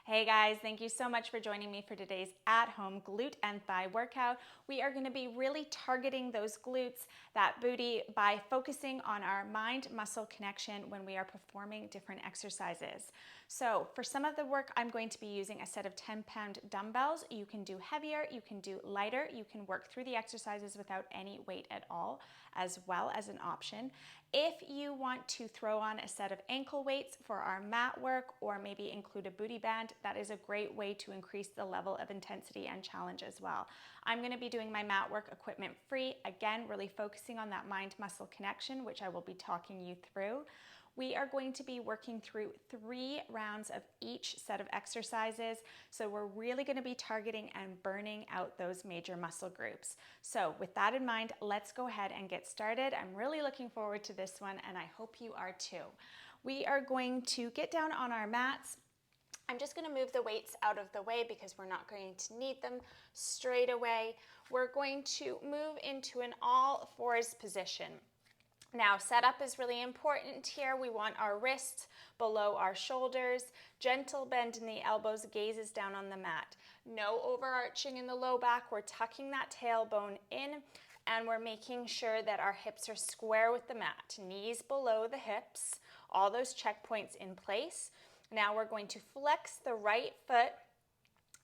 Hey guys, thank you so much for joining me for today's at-home glute and thigh workout. We are going to be really targeting those glutes, that booty, by focusing on our mind-muscle connection when we are performing different exercises. So for some of the work, I'm going to be using a set of 10-pound dumbbells. You can do heavier, you can do lighter, you can work through the exercises without any weight at all, as well as an option. If you want to throw on a set of ankle weights for our mat work, or maybe include a booty band, that is a great way to increase the level of intensity and challenge as well. I'm going to be doing my mat work equipment free, again, really focusing on that mind-muscle connection, which I will be talking you through. We are going to be working through 3 rounds of each set of exercises, so we're really going to be targeting and burning out those major muscle groups. So with that in mind, let's go ahead and get started. I'm really looking forward to this one, and I hope you are too. We are going to get down on our mats. I'm just going to move the weights out of the way because we're not going to need them straight away. We're going to move into an all fours position. Now, setup is really important here. We want our wrists below our shoulders, gentle bend in the elbows, gazes down on the mat. No overarching in the low back. We're tucking that tailbone in, and we're making sure that our hips are square with the mat. Knees below the hips, all those checkpoints in place. Now we're going to flex the right foot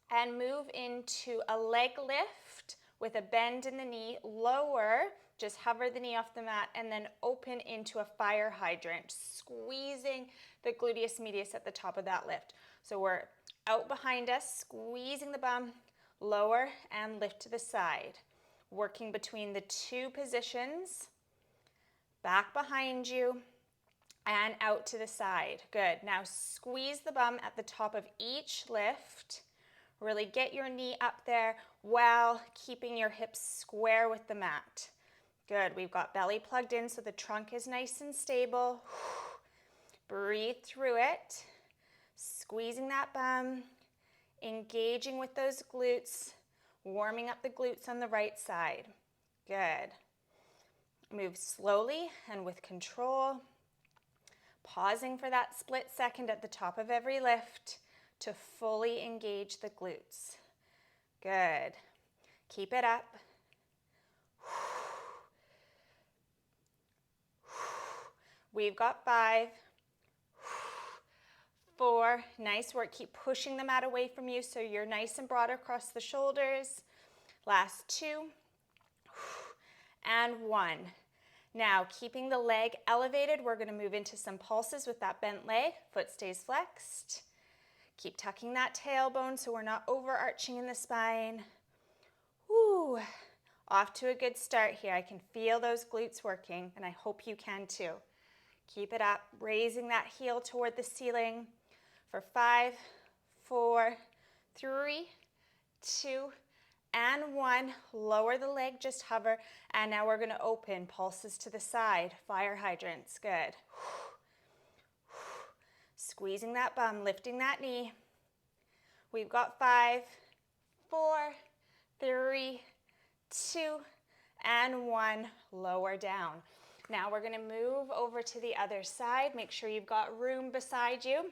and move into a leg lift with a bend in the knee, lower, just hover the knee off the mat, and then open into a fire hydrant, squeezing the gluteus medius at the top of that lift. So we're out behind us, squeezing the bum, lower and lift to the side. Working between the 2 positions, back behind you, and out to the side. Good. Now squeeze the bum at the top of each lift. Really get your knee up there while keeping your hips square with the mat. Good. We've got belly plugged in so the trunk is nice and stable. Breathe through it. Squeezing that bum, engaging with those glutes, warming up the glutes on the right side. Good. Move slowly and with control. Pausing for that split second at the top of every lift to fully engage the glutes. Good. Keep it up. We've got 5, 4, nice work. Keep pushing the mat away from you so you're nice and broad across the shoulders. Last 2, and 1. Now, keeping the leg elevated, we're going to move into some pulses with that bent leg. Foot stays flexed. Keep tucking that tailbone so we're not overarching in the spine. Woo! Off to a good start here. I can feel those glutes working, and I hope you can too. Keep it up, raising that heel toward the ceiling for 5, 4, 3, 2, and 1. Lower the leg, just hover. And now we're going to open, pulses to the side, fire hydrants. Good. Squeezing that bum, lifting that knee. We've got 5, 4, 3, 2, and 1. Lower down. Now we're going to move over to the other side. Make sure you've got room beside you.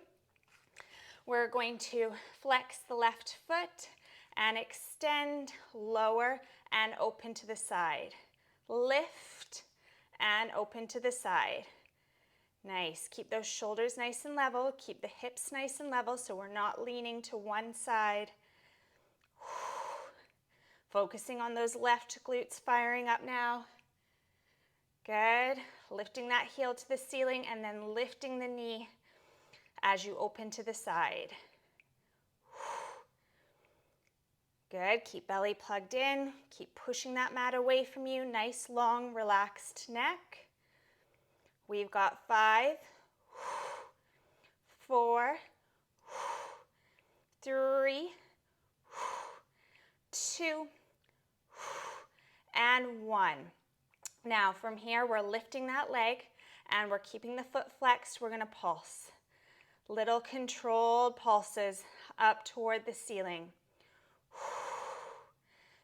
We're going to flex the left foot and extend, lower, and open to the side. Lift and open to the side. Nice. Keep those shoulders nice and level. Keep the hips nice and level so we're not leaning to one side. Focusing on those left glutes firing up now. Good. Lifting that heel to the ceiling and then lifting the knee as you open to the side. Good. Keep belly plugged in. Keep pushing that mat away from you. Nice, long, relaxed neck. We've got 5, 4, 3, 2, and 1. Now from here, we're lifting that leg and we're keeping the foot flexed. We're going to pulse. Little controlled pulses up toward the ceiling.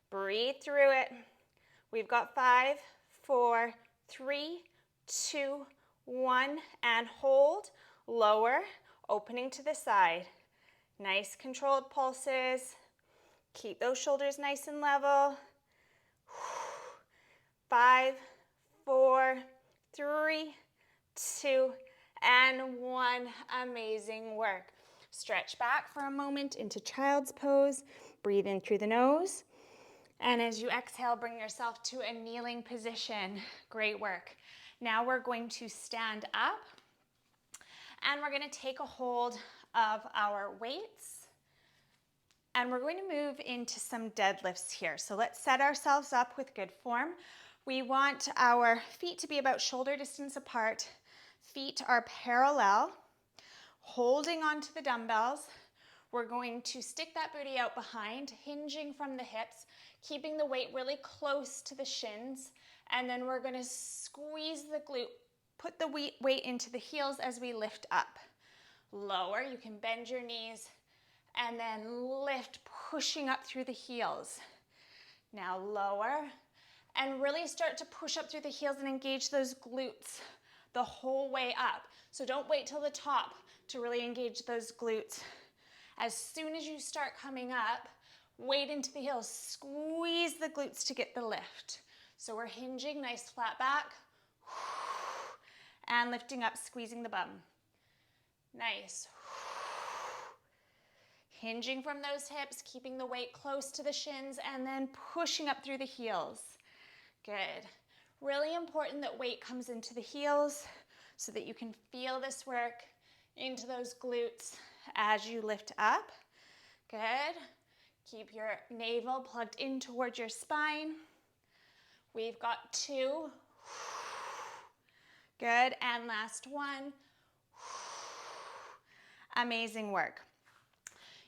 Breathe through it. We've got 5, 4, 3, 2, 1, and hold. Lower, opening to the side. Nice controlled pulses. Keep those shoulders nice and level. 5, 4, 3, 2, and 1. Amazing work. Stretch back for a moment into child's pose. Breathe in through the nose. And as you exhale, bring yourself to a kneeling position. Great work. Now we're going to stand up and we're going to take a hold of our weights and we're going to move into some deadlifts here. So let's set ourselves up with good form. We want our feet to be about shoulder distance apart. Feet are parallel, holding onto the dumbbells. We're going to stick that booty out behind, hinging from the hips, keeping the weight really close to the shins, and then we're going to squeeze the glute, put the weight into the heels as we lift up. Lower, you can bend your knees, and then lift, pushing up through the heels. Now lower, and really start to push up through the heels and engage those glutes the whole way up. So don't wait till the top to really engage those glutes. As soon as you start coming up, weight into the heels, squeeze the glutes to get the lift. So we're hinging, nice flat back, and lifting up, squeezing the bum. Nice. Hinging from those hips, keeping the weight close to the shins, and then pushing up through the heels. Good. Really important that weight comes into the heels so that you can feel this work into those glutes as you lift up. Good. Keep your navel plugged in towards your spine. We've got 2. Good. And last 1. Amazing work.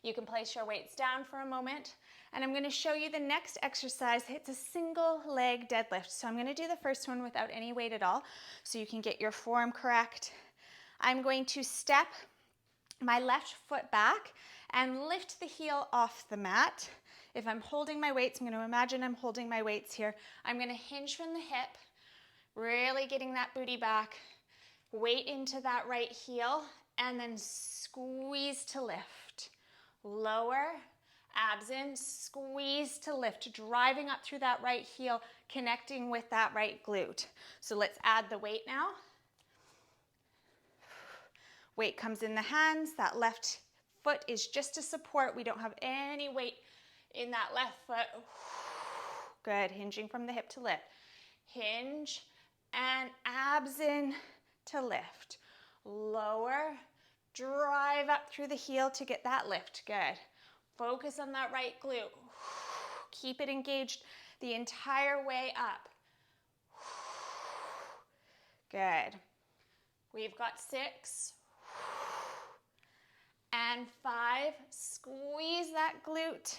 You can place your weights down for a moment, and I'm going to show you the next exercise. It's a single leg deadlift. So I'm going to do the first one without any weight at all so you can get your form correct. I'm going to step my left foot back and lift the heel off the mat. If I'm holding my weights, I'm going to imagine I'm holding my weights here. I'm going to hinge from the hip, really getting that booty back, weight into that right heel, and then squeeze to lift. Lower, abs in, squeeze to lift, driving up through that right heel, connecting with that right glute. So let's add the weight now. Weight comes in the hands, that left foot is just a support. We don't have any weight in that left foot. Good, hinging from the hip to lift. Hinge and abs in to lift. Lower, drive up through the heel to get that lift. Good. Focus on that right glute. Keep it engaged the entire way up. Good. We've got 6 and 5. Squeeze that glute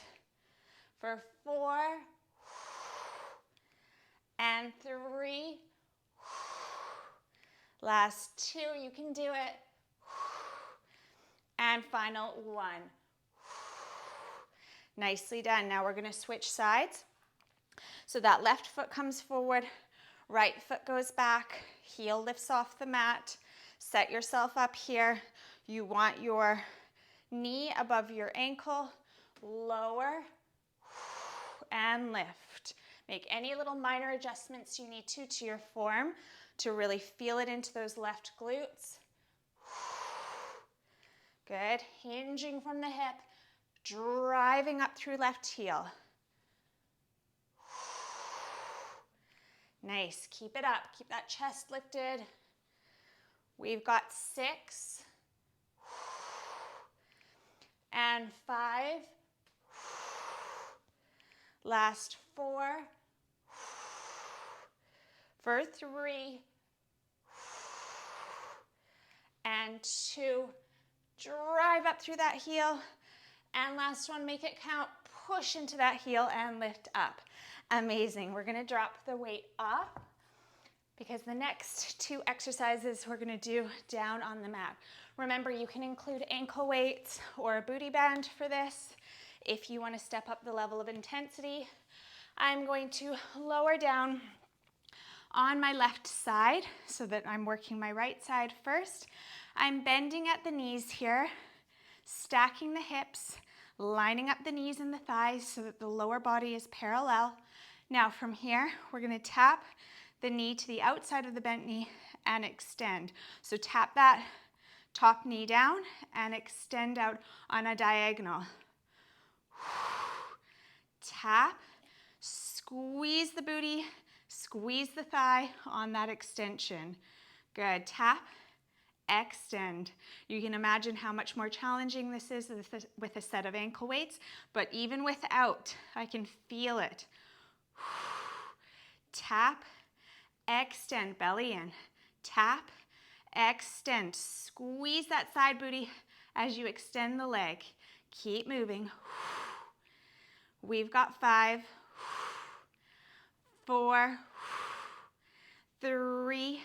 for 4 and 3. Last 2, you can do it. And final 1. Nicely done. Now we're going to switch sides. So that left foot comes forward, right foot goes back, heel lifts off the mat. Set yourself up here. You want your knee above your ankle, lower, and lift. Make any little minor adjustments you need to your form to really feel it into those left glutes. Good. Hinging from the hip, driving up through left heel. Nice. Keep it up. Keep that chest lifted. We've got 6 and 5. Last 4 for 3 and 2. Drive up through that heel. And last one, make it count. Push into that heel and lift up. Amazing. We're going to drop the weight off because the next 2 exercises we're going to do down on the mat. Remember, you can include ankle weights or a booty band for this if you want to step up the level of intensity. I'm going to lower down on my left side so that I'm working my right side first. I'm bending at the knees here, stacking the hips, lining up the knees and the thighs so that the lower body is parallel. Now from here, we're gonna tap the knee to the outside of the bent knee and extend. So tap that top knee down and extend out on a diagonal. Tap, squeeze the booty, squeeze the thigh on that extension. Good, tap, extend. You can imagine how much more challenging this is with a set of ankle weights, but even without, I can feel it. Tap, extend, belly in. Tap, extend. Squeeze that side booty as you extend the leg. Keep moving. We've got 5, 4, 3,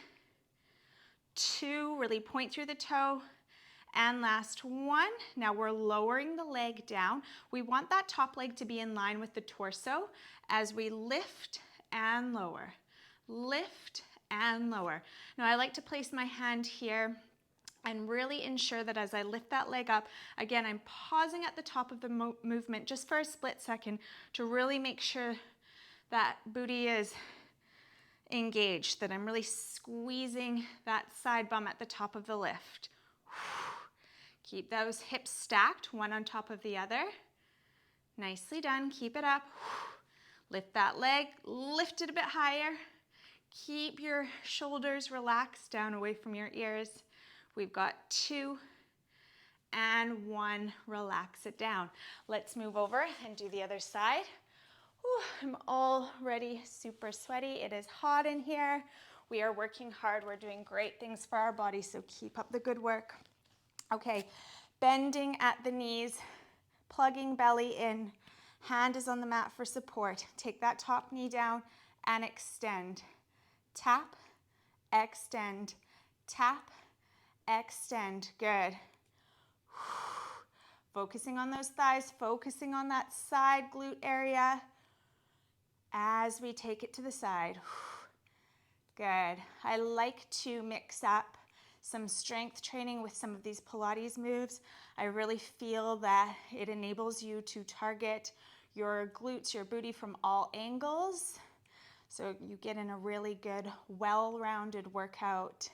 2, really point through the toe, and last 1. Now we're lowering the leg down. We want that top leg to be in line with the torso as we lift and lower. Lift and lower. Now I like to place my hand here and really ensure that as I lift that leg up, again, I'm pausing at the top of the movement just for a split second to really make sure that booty is engaged, that I'm really squeezing that side bum at the top of the lift. Keep those hips stacked, one on top of the other. Nicely done, keep it up. Lift that leg, lift it a bit higher. Keep your shoulders relaxed down away from your ears. We've got 2 and 1, relax it down. Let's move over and do the other side. I'm already super sweaty. It is hot in here. We are working hard. We're doing great things for our body, so keep up the good work. Okay, bending at the knees, plugging belly in. Hand is on the mat for support. Take that top knee down and extend. Tap, extend, tap, extend. Good. Focusing on those thighs, focusing on that side glute area as we take it to the side. Good. I like to mix up some strength training with some of these Pilates moves. I really feel that it enables you to target your glutes, your booty from all angles. So you get in a really good, well-rounded workout.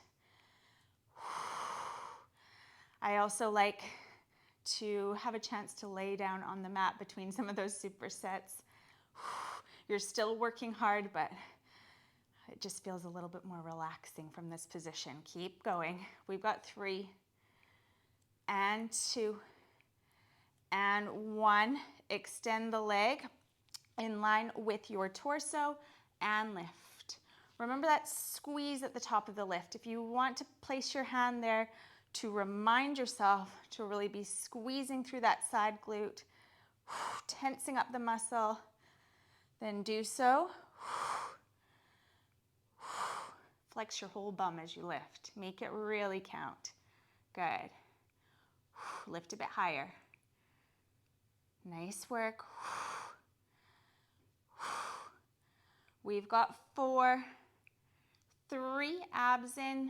I also like to have a chance to lay down on the mat between some of those supersets. You're still working hard, but it just feels a little bit more relaxing from this position. Keep going. We've got 3 and 2 and 1. Extend the leg in line with your torso and lift. Remember that squeeze at the top of the lift. If you want to place your hand there to remind yourself to really be squeezing through that side glute, tensing up the muscle, then do so. Flex your whole bum as you lift. Make it really count. Good. Lift a bit higher. Nice work. We've got 4, 3, abs in,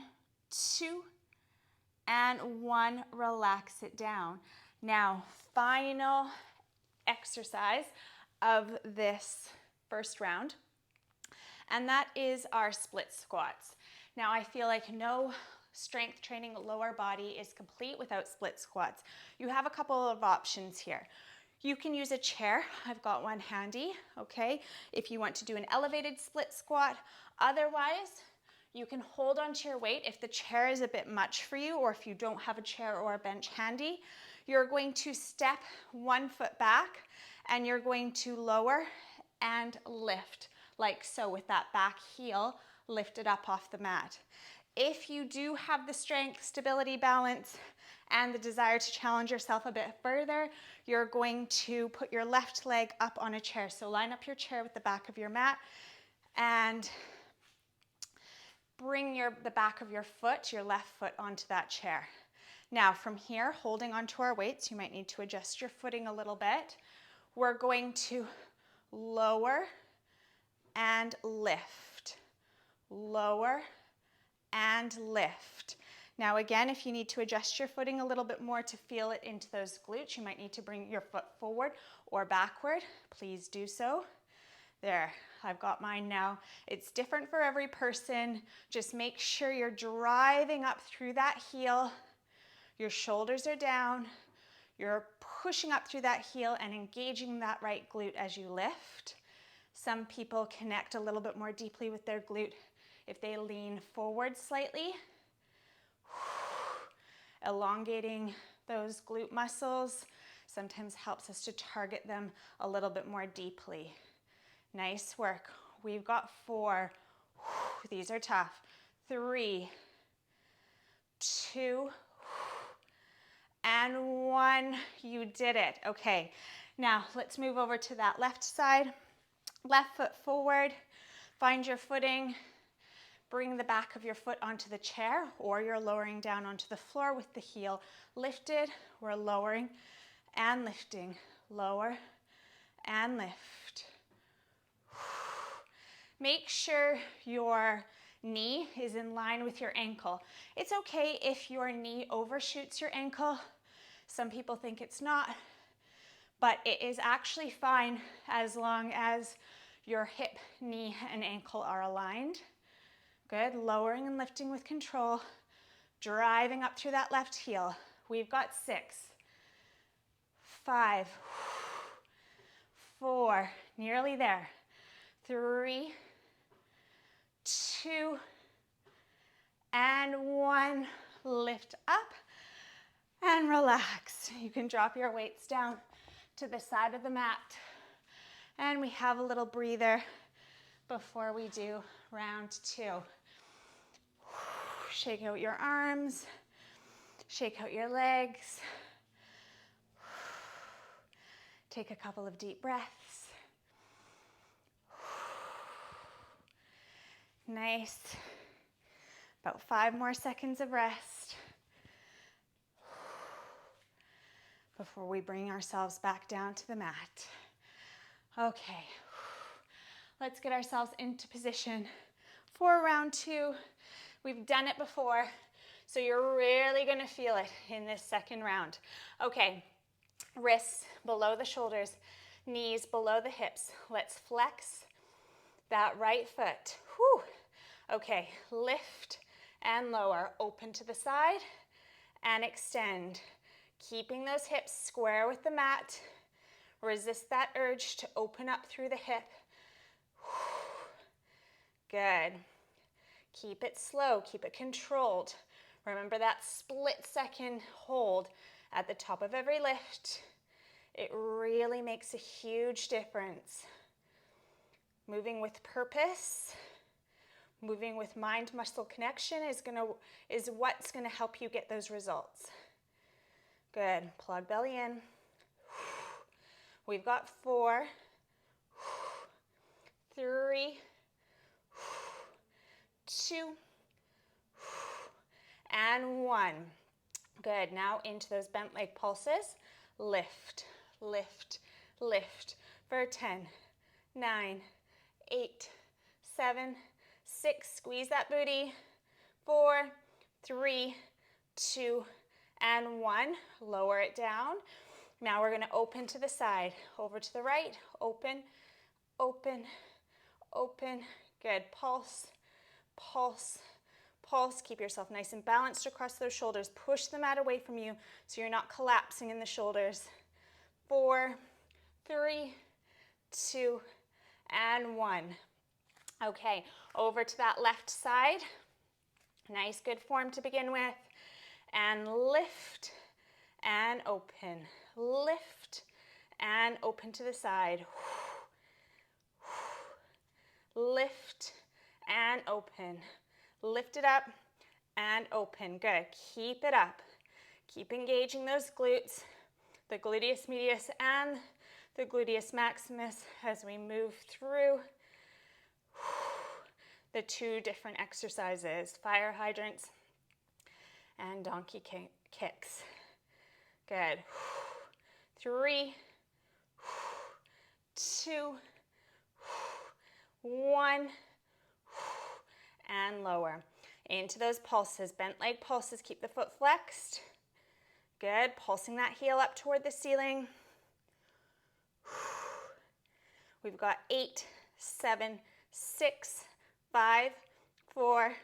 2, and 1, relax it down. Now, final exercise of this first round, and that is our split squats. Now, I feel like no strength training lower body is complete without split squats. You have a couple of options here. You can use a chair. I've got one handy, okay? If you want to do an elevated split squat. Otherwise, you can hold onto your weight. If the chair is a bit much for you, or if you don't have a chair or a bench handy, you're going to step 1 foot back and you're going to lower and lift, like so, with that back heel lifted up off the mat. If you do have the strength, stability, balance, and the desire to challenge yourself a bit further, you're going to put your left leg up on a chair. So line up your chair with the back of your mat and bring the back of your foot, your left foot, onto that chair. Now from here, holding onto our weights, you might need to adjust your footing a little bit. We're going to lower and lift, lower and lift. Now again, if you need to adjust your footing a little bit more to feel it into those glutes, you might need to bring your foot forward or backward. Please do so. There, I've got mine now. It's different for every person. Just make sure you're driving up through that heel. Your shoulders are down. You're pushing up through that heel and engaging that right glute as you lift. Some people connect a little bit more deeply with their glute if they lean forward slightly. Elongating those glute muscles sometimes helps us to target them a little bit more deeply. Nice work. We've got 4. These are tough. 3, 2, and 1. You did it. Okay, now let's move over to that left side. Left foot forward. Find your footing. Bring the back of your foot onto the chair, or you're lowering down onto the floor with the heel lifted. We're lowering and lifting. Lower and lift. Make sure your knee is in line with your ankle. It's okay if your knee overshoots your ankle. Some people think it's not, but it is actually fine as long as your hip, knee, and ankle are aligned. Good, lowering and lifting with control, driving up through that left heel. We've got 6, 5, 4, nearly there. 3, 2, and 1. Lift up and relax. You can drop your weights down to the side of the mat. And we have a little breather before we do round 2. Shake out your arms, shake out your legs. Take a couple of deep breaths. Nice. About 5 more seconds of rest before we bring ourselves back down to the mat. Okay, let's get ourselves into position for round 2. We've done it before, so you're really gonna feel it in this second round. Okay, wrists below the shoulders, knees below the hips. Let's flex that right foot. Whew. Okay, lift and lower. Open to the side and extend. Keeping those hips square with the mat. Resist that urge to open up through the hip. Good. Keep it slow, keep it controlled. Remember that split second hold at the top of every lift. It really makes a huge difference. Moving with purpose, moving with mind-muscle connection is what's gonna help you get those results. Good, plug belly in. We've got 4, 3, 2, and 1. Good, now into those bent leg pulses. Lift, lift, lift for 10, 9, 8, 7, 6, squeeze that booty. 4, 3, 2, and 1. Lower it down. Now we're gonna open to the side, over to the right, open, open, open. Good, pulse, pulse, pulse. Keep yourself nice and balanced across those shoulders. Push the mat away from you so you're not collapsing in the shoulders. 4, 3, 2, and 1. Okay, over to that left side. Nice, good form to begin with. And lift and open. Lift and open to the side. Lift and open. Lift it up and open. Good. Keep it up. Keep engaging those glutes, the gluteus medius and the gluteus maximus as we move through the 2 different exercises, fire hydrants and donkey kicks. Good. 3, 2, 1, and lower. Into those pulses, bent leg pulses. Keep the foot flexed. Good, pulsing that heel up toward the ceiling. We've got 8, 7, 6, 5, 4,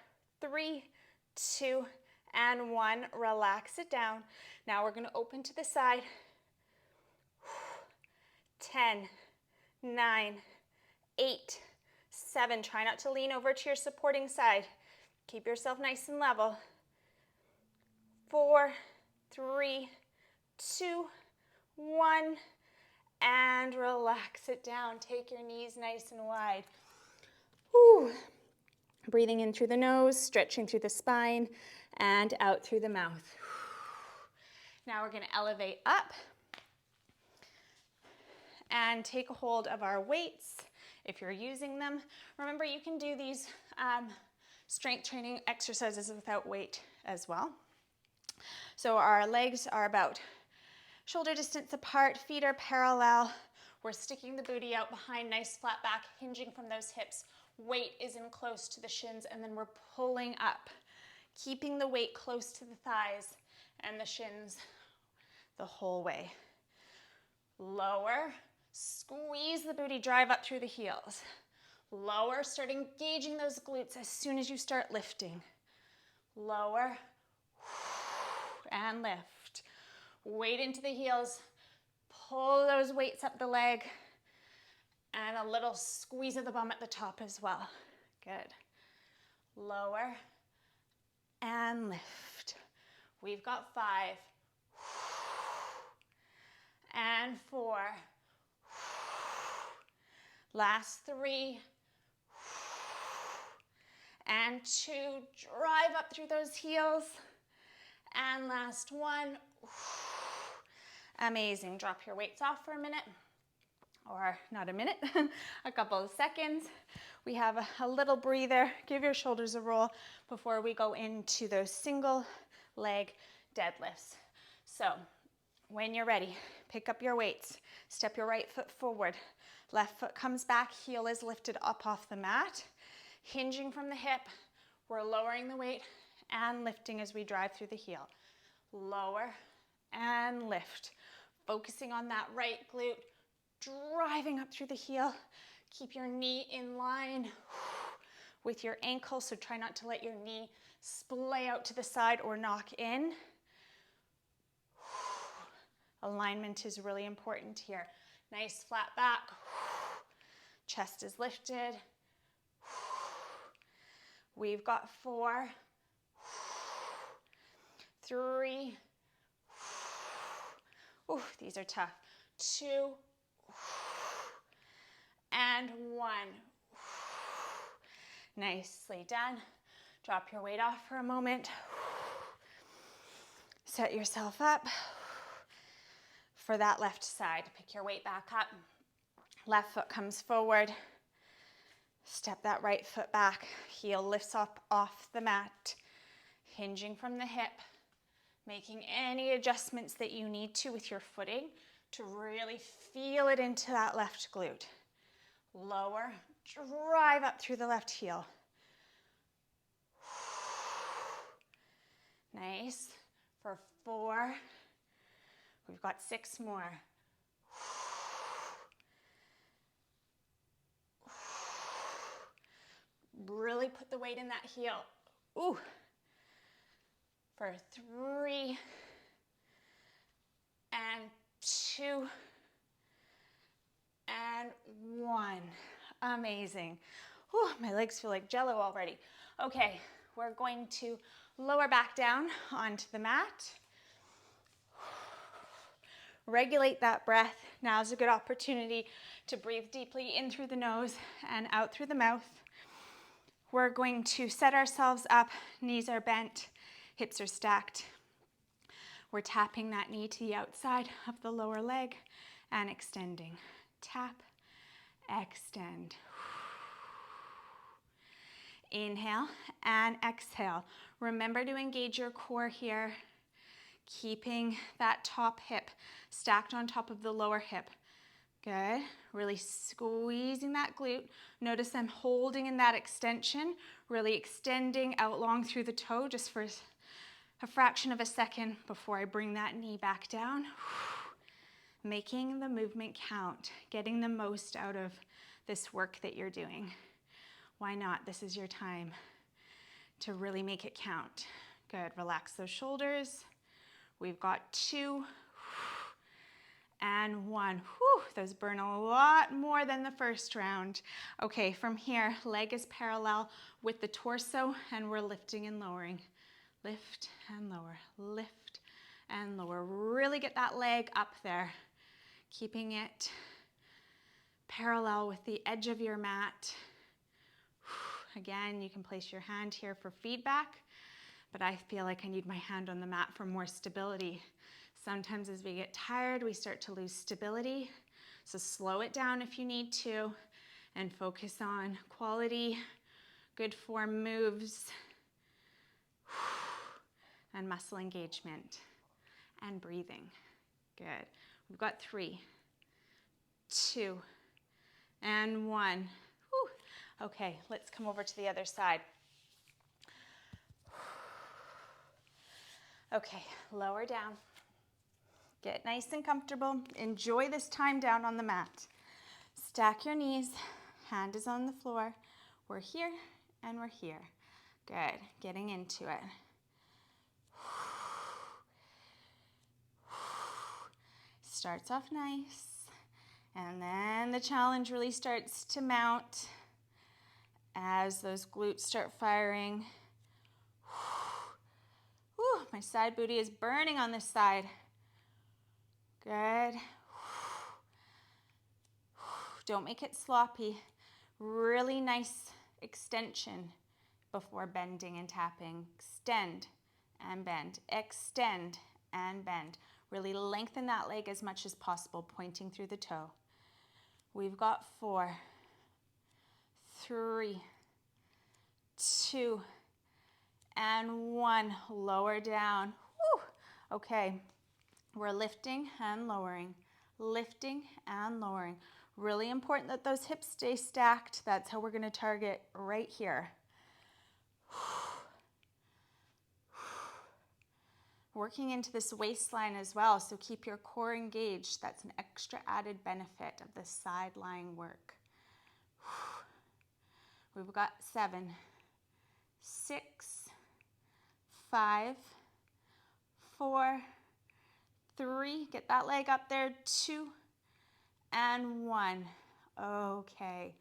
3, 2, and 1. Relax it down. Now we're going to open to the side. 10, 9, 8, 7. Try not to lean over to your supporting side. Keep yourself nice and level. 4, 3, 2, 1. And relax it down. Take your knees nice and wide. Whew. Breathing in through the nose, stretching through the spine, and out through the mouth. Now we're going to elevate up and take a hold of our weights if you're using them. Remember, you can do these strength training exercises without weight as well. So our legs are about shoulder distance apart, feet are parallel. We're sticking the booty out behind, nice flat back, hinging from those hips. Weight is in close to the shins, and then we're pulling up, keeping the weight close to the thighs and the shins the whole way. Lower, squeeze the booty, drive up through the heels. Lower, start engaging those glutes as soon as you start lifting. Lower, and lift. Weight into the heels, pull those weights up the leg, and a little squeeze of the bum at the top as well. Good. Lower and lift. We've got 5 and 4. Last 3 and 2. Drive up through those heels. And last 1. Amazing. Drop your weights off for a minute, or not a minute, a couple of seconds. We have a little breather. Give your shoulders a roll before we go into those single leg deadlifts. So when you're ready, pick up your weights. Step your right foot forward. Left foot comes back. Heel is lifted up off the mat. Hinging from the hip. We're lowering the weight and lifting as we drive through the heel. Lower and lift. Focusing on that right glute. Driving up through the heel. Keep your knee in line with your ankle, so try not to let your knee splay out to the side or knock in. Alignment is really important here. Nice flat back. Chest is lifted. We've got 4, 3, ooh, these are tough. 2, and 1. Nicely done. Drop your weight off for a moment. Set yourself up for that left side. Pick your weight back up. Left foot comes forward. Step that right foot back. Heel lifts up off the mat. Hinging from the hip. Making any adjustments that you need to with your footing to really feel it into that left glute. Lower, drive up through the left heel. Nice. For 4, we've got 6 more. Really put the weight in that heel. Ooh. For 3 and 2 and 1. Amazing. Whew, my legs feel like jello already. Okay, we're going to lower back down onto the mat. Regulate that breath. Now's a good opportunity to breathe deeply in through the nose and out through the mouth. We're going to set ourselves up. Knees are bent, hips are stacked. We're tapping that knee to the outside of the lower leg and extending. Tap, extend. Inhale and exhale. Remember to engage your core here, keeping that top hip stacked on top of the lower hip. Good. Really squeezing that glute. Notice I'm holding in that extension, really extending out long through the toe just for a fraction of a second before I bring that knee back down. Making the movement count, getting the most out of this work that you're doing. Why not? This is your time to really make it count. Good. Relax those shoulders. We've got 2 and 1. Whew, those burn a lot more than the first round. Okay, from here, leg is parallel with the torso, and we're lifting and lowering. Lift and lower, lift and lower. Really get that leg up there, keeping it parallel with the edge of your mat. Again, you can place your hand here for feedback, but I feel like I need my hand on the mat for more stability. Sometimes as we get tired, we start to lose stability. So slow it down if you need to and focus on quality, good form moves, and muscle engagement and breathing. Good. We've got 3, 2, and 1. Whew. Okay, let's come over to the other side. Okay, lower down. Get nice and comfortable. Enjoy this time down on the mat. Stack your knees. Hand is on the floor. We're here and we're here. Good. Getting into it. Starts off nice. And then the challenge really starts to mount as those glutes start firing. Whew, my side booty is burning on this side. Good. Don't make it sloppy. Really nice extension before bending and tapping. Extend and bend. Extend and bend. Really lengthen that leg as much as possible, pointing through the toe. We've got 4, 3, 2, and 1. Lower down. Whew. Okay. We're lifting and lowering, lifting and lowering. Really important that those hips stay stacked. That's how we're going to target right here. Working into this waistline as well, so keep your core engaged. That's an extra added benefit of the side lying work. We've got 7, 6, 5, 4, 3, get that leg up there, 2, and 1. Okay.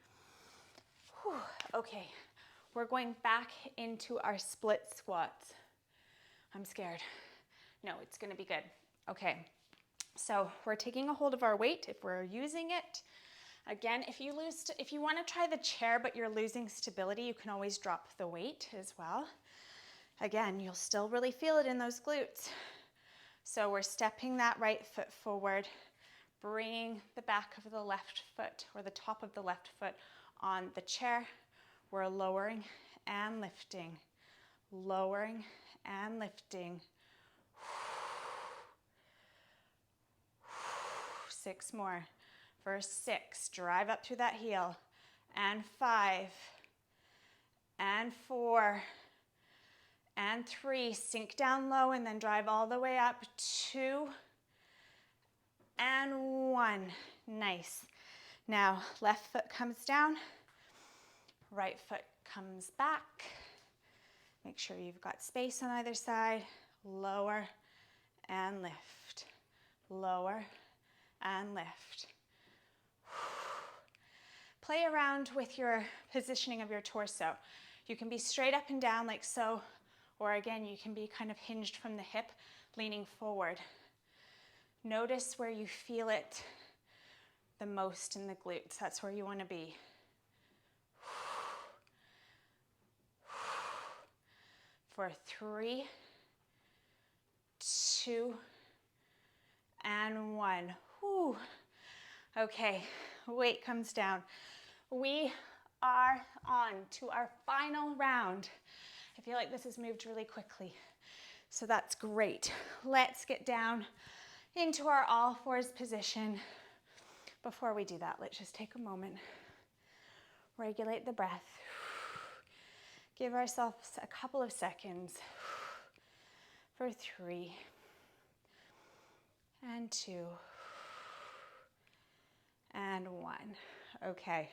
Whew. Okay, we're going back into our split squats. I'm scared. No, it's gonna be good. Okay, so we're taking a hold of our weight if we're using it. Again, if you wanna try the chair but you're losing stability, you can always drop the weight as well. Again, you'll still really feel it in those glutes. So we're stepping that right foot forward, bringing the back of the left foot or the top of the left foot on the chair. We're lowering and lifting, lowering and lifting. 6 more. For 6, drive up through that heel. And 5, and 4, and 3, sink down low and then drive all the way up. 2, and 1. Nice. Now, left foot comes down, right foot comes back. Make sure you've got space on either side. Lower and lift. Lower and lift. Play around with your positioning of your torso. You can be straight up and down like so, or again, you can be kind of hinged from the hip, leaning forward. Notice where you feel it the most in the glutes. That's where you want to be. For 3, 2, and 1. Whew. Okay, weight comes down. We are on to our final round. I feel like this has moved really quickly, so that's great. Let's get down into our all fours position. Before we do that, let's just take a moment, regulate the breath, give ourselves a couple of seconds for 3 and 2 and 1. Okay,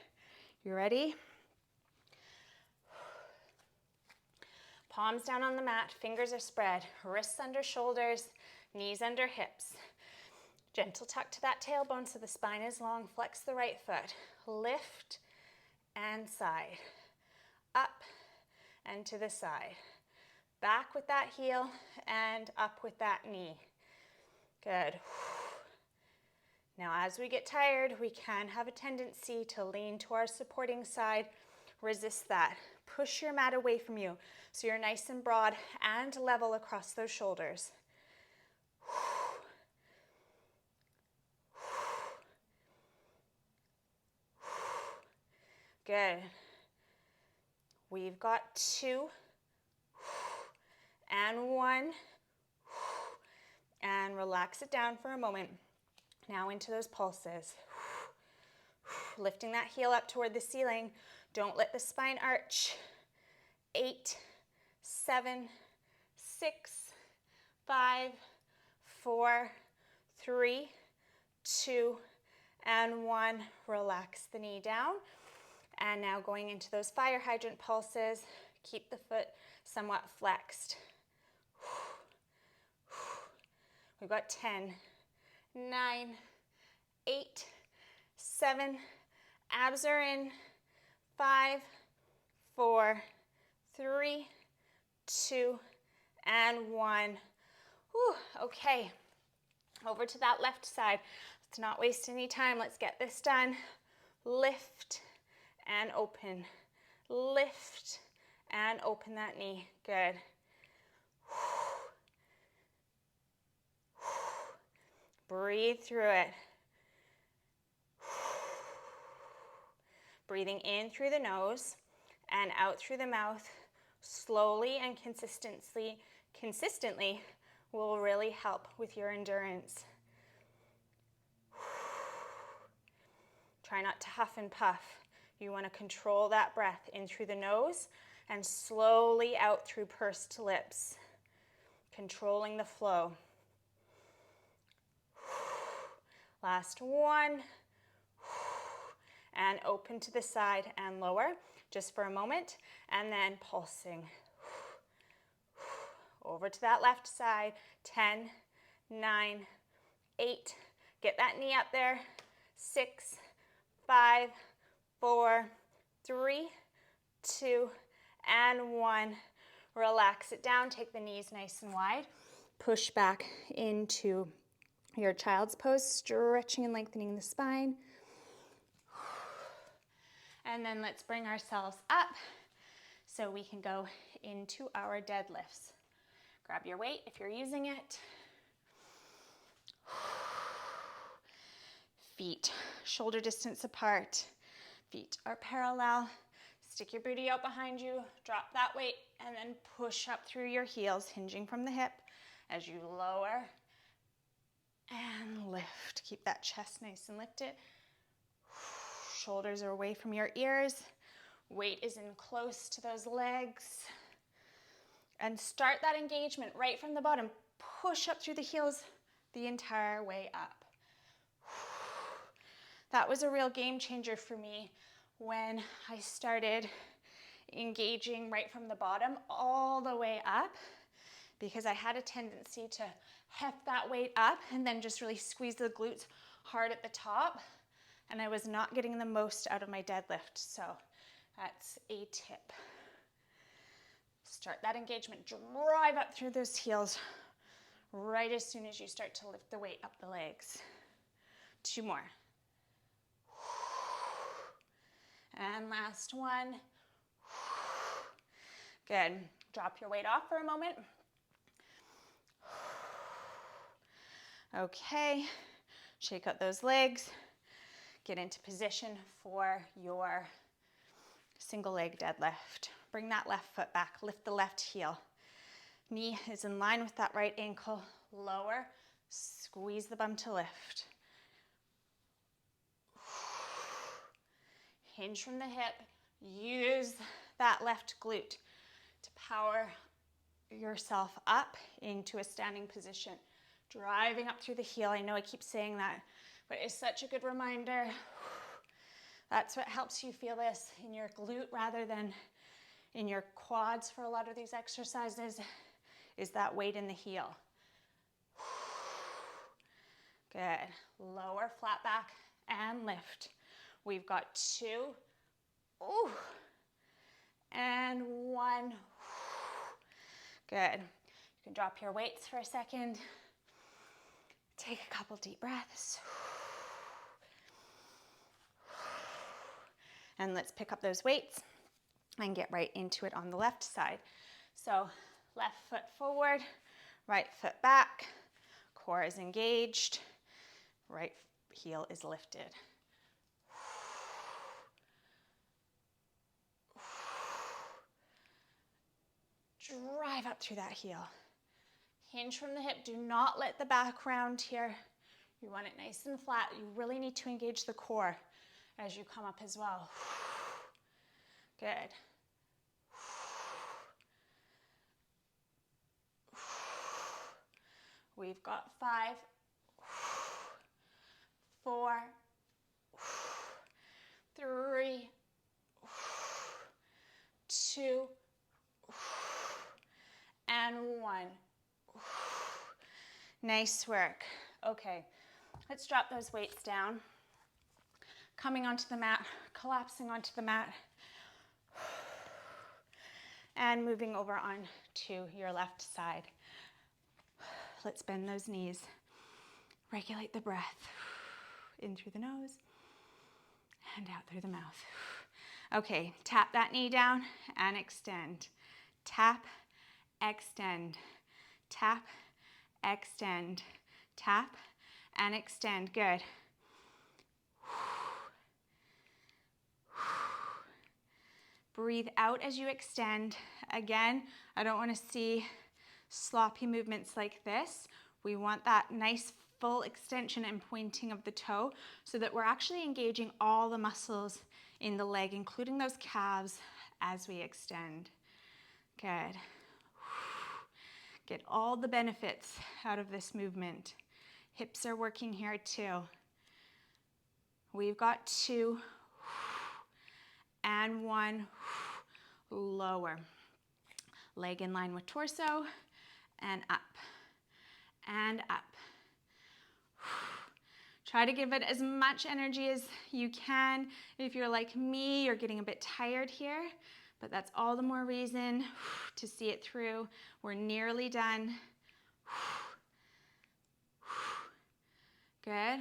you ready? Palms down on the mat, fingers are spread, wrists under shoulders, knees under hips. Gentle tuck to that tailbone so the spine is long. Flex the right foot. Lift and side. Up and to the side. Back with that heel and up with that knee. Good. Now as we get tired, we can have a tendency to lean to our supporting side. Resist that. Push your mat away from you so you're nice and broad and level across those shoulders. Good. We've got 2 and 1. And relax it down for a moment. Now into those pulses. Lifting that heel up toward the ceiling. Don't let the spine arch. 8, 7, 6, 5, 4, 3, 2, and 1. Relax the knee down. And now going into those fire hydrant pulses. Keep the foot somewhat flexed. We've got 10, 9, 8, 7, abs are in, 5, 4, 3, 2, and 1. Whew, okay, over to that left side. Let's not waste any time. Let's get this done. Lift and open. Lift and open that knee. Good. Breathe through it. Breathing in through the nose and out through the mouth, slowly and consistently will really help with your endurance. Try not to huff and puff. You want to control that breath in through the nose and slowly out through pursed lips, controlling the flow. Last one. And open to the side and lower just for a moment, and then pulsing. Over to that left side. 10, 9, 8. Get that knee up there. 6, 5, 4, 3, 2, and 1. Relax it down. Take the knees nice and wide. Push back into your child's pose, stretching and lengthening the spine. And then let's bring ourselves up so we can go into our deadlifts. Grab your weight if you're using it. Feet shoulder distance apart. Feet are parallel. Stick your booty out behind you. Drop that weight and then push up through your heels, hinging from the hip as you lower and lift. Keep that chest nice and lifted. Shoulders are away from your ears. Weight is in close to those legs. And start that engagement right from the bottom. Push up through the heels the entire way up. That was a real game changer for me when I started engaging right from the bottom all the way up, because I had a tendency to heft that weight up and then just really squeeze the glutes hard at the top, and I was not getting the most out of my deadlift. So that's a tip. Start that engagement, drive up through those heels right as soon as you start to lift the weight up the legs. 2 more. And last one. Good. Drop your weight off for a moment. Okay. Shake out those legs. Get into position for your single leg deadlift. Bring that left foot back. Lift the left heel. Knee is in line with that right ankle. Lower. Squeeze the bum to lift. Hinge from the hip. Use that left glute to power yourself up into a standing position. Driving up through the heel. I know I keep saying that, but it's such a good reminder. That's what helps you feel this in your glute rather than in your quads for a lot of these exercises, is that weight in the heel. Good. Lower, flat back, and lift. We've got 2. Ooh. And 1. Good. You can drop your weights for a second. Take a couple deep breaths. And let's pick up those weights and get right into it on the left side. So left foot forward, right foot back, core is engaged, right heel is lifted. Drive up through that heel. Hinge from the hip. Do not let the back round here. You want it nice and flat. You really need to engage the core as you come up as well. Good. We've got 5, 4, 3, 2, and 1. Nice work. Okay, let's drop those weights down. Coming onto the mat, collapsing onto the mat, and moving over on to your left side. Let's bend those knees. Regulate the breath. In through the nose and out through the mouth. Okay, tap that knee down and extend. Tap, extend. Tap, extend. Tap and extend. Good. Breathe out as you extend. Again, I don't want to see sloppy movements like this. We want that nice full extension and pointing of the toe so that we're actually engaging all the muscles in the leg, including those calves as we extend. Good. Get all the benefits out of this movement. Hips are working here too. We've got 2 and 1. Lower. Leg in line with torso and up and up. Try to give it as much energy as you can. If you're like me, you're getting a bit tired here, but that's all the more reason to see it through. We're nearly done. Good.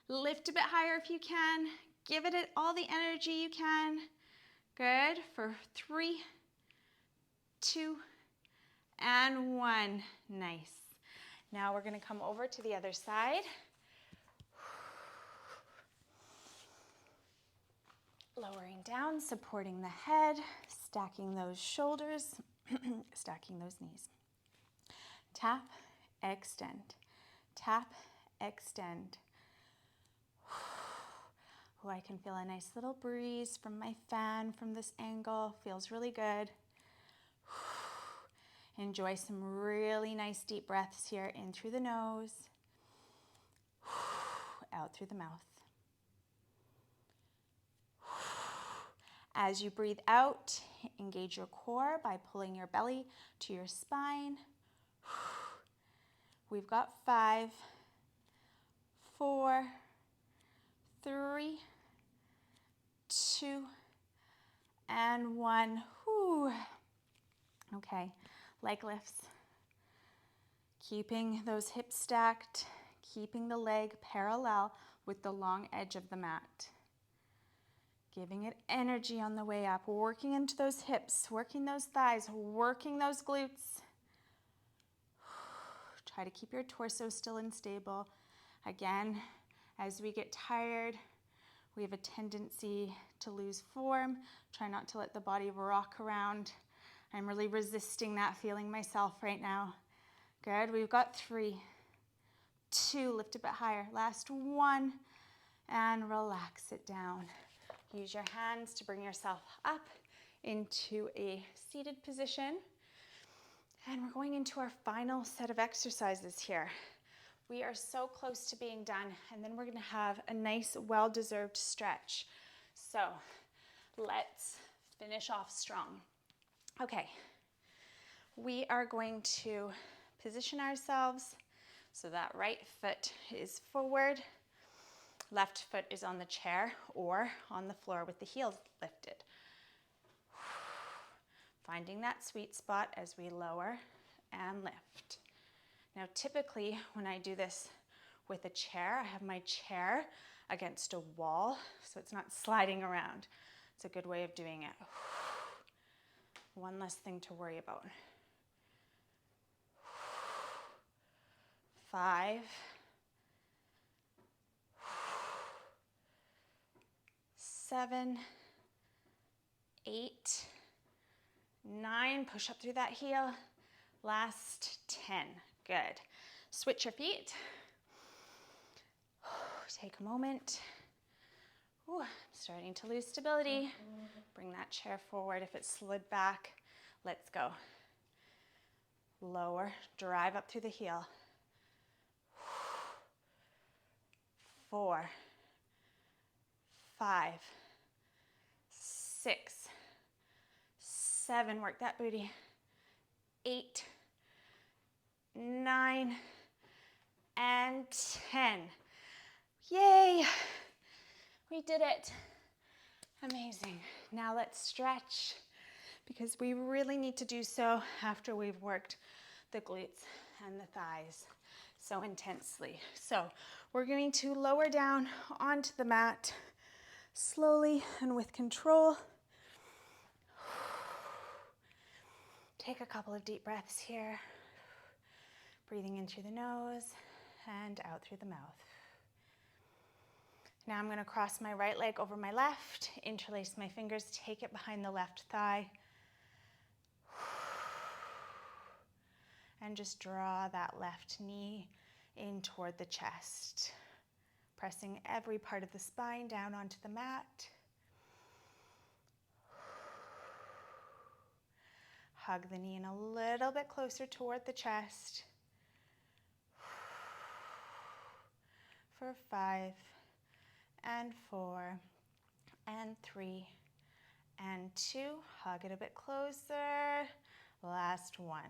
Lift a bit higher if you can. Give it all the energy you can. Good. For 3, 2, and 1. Nice. Now we're going to come over to the other side. Lowering down, supporting the head, stacking those shoulders, stacking those knees. Tap, extend. Tap, extend. Oh, I can feel a nice little breeze from my fan from this angle. Feels really good. Enjoy some really nice deep breaths here, in through the nose, out through the mouth. As you breathe out, engage your core by pulling your belly to your spine. We've got 5, 4, 3, 2, and 1. Whew. Okay, leg lifts. Keeping those hips stacked, keeping the leg parallel with the long edge of the mat. Giving it energy on the way up, working into those hips, working those thighs, working those glutes. Try to keep your torso still and stable. Again, as we get tired, we have a tendency to lose form. Try not to let the body rock around. I'm really resisting that feeling myself right now. Good, we've got 3, 2, lift a bit higher. Last 1, and relax it down. Use your hands to bring yourself up into a seated position. And we're going into our final set of exercises here. We are so close to being done, and then we're gonna have a nice, well-deserved stretch. So let's finish off strong. Okay, we are going to position ourselves so that right foot is forward, left foot is on the chair or on the floor with the heels lifted. Finding that sweet spot as we lower and lift. Now, typically when I do this with a chair, I have my chair against a wall so it's not sliding around. It's a good way of doing it. One less thing to worry about. 5, 7, 8, 9, push up through that heel. Last 10, good. Switch your feet. Take a moment. Ooh, I'm starting to lose stability. Bring that chair forward. If it slid back, let's go. Lower, drive up through the heel. 4, 5, 6, 7, work that booty. 8, 9, and 10. Yay! We did it. Amazing. Now let's stretch because we really need to do so after we've worked the glutes and the thighs so intensely. So we're going to lower down onto the mat slowly and with control. Take a couple of deep breaths here. Breathing in through the nose and out through the mouth. Now I'm going to cross my right leg over my left, interlace my fingers, take it behind the left thigh. And just draw that left knee in toward the chest. Pressing every part of the spine down onto the mat. Hug the knee in a little bit closer toward the chest. For 5, and 4, and 3, and 2. Hug it a bit closer. Last 1.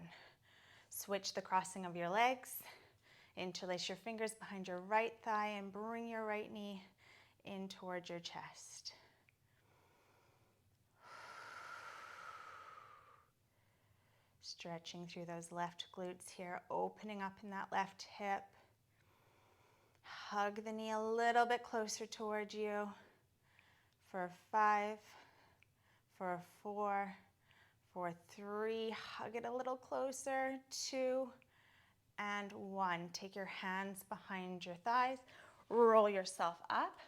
Switch the crossing of your legs. Interlace your fingers behind your right thigh and bring your right knee in towards your chest. Stretching through those left glutes here, opening up in that left hip. Hug the knee a little bit closer towards you. For 5, for 4, for 3, hug it a little closer. 2, and 1. Take your hands behind your thighs. Roll yourself up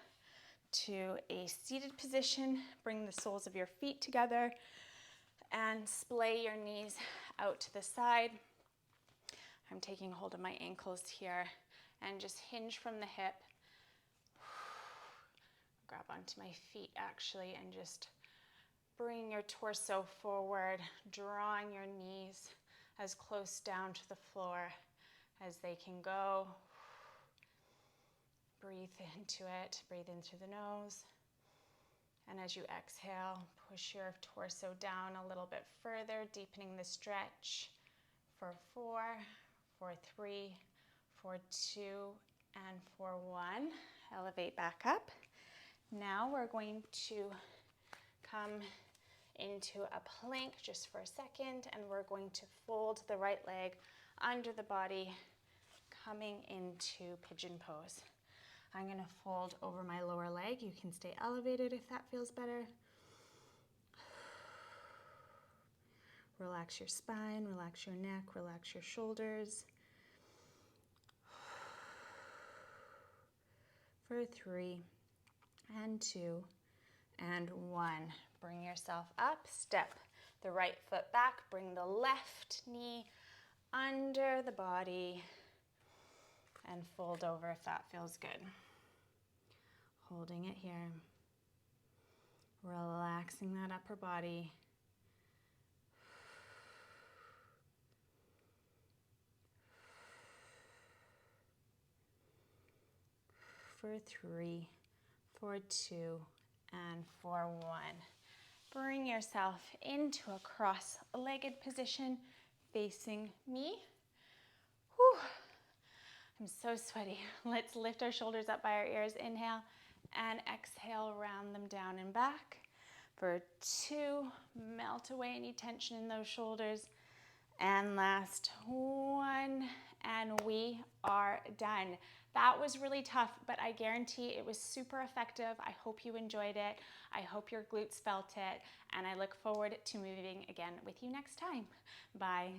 to a seated position. Bring the soles of your feet together and splay your knees out to the side. I'm taking hold of my ankles here and just hinge from the hip. Grab onto my feet actually and just bring your torso forward, drawing your knees as close down to the floor as they can go. Breathe into it, breathe in through the nose. And as you exhale, push your torso down a little bit further, deepening the stretch. For 4, for 3, for 2, and for 1. Elevate back up. Now we're going to come into a plank just for a second, and we're going to fold the right leg under the body, coming into pigeon pose. I'm going to fold over my lower leg. You can stay elevated if that feels better. Relax your spine, relax your neck, relax your shoulders. For 3, and 2, and 1. Bring yourself up, step the right foot back, bring the left knee under the body, and fold over if that feels good. Holding it here. Relaxing that upper body. For 3, for 2, and for 1. Bring yourself into a cross-legged position facing me. Whew. I'm so sweaty. Let's lift our shoulders up by our ears. Inhale and exhale, round them down and back. For 2, melt away any tension in those shoulders. And last 1, and we are done. That was really tough, but I guarantee it was super effective. I hope you enjoyed it. I hope your glutes felt it, and I look forward to moving again with you next time. Bye.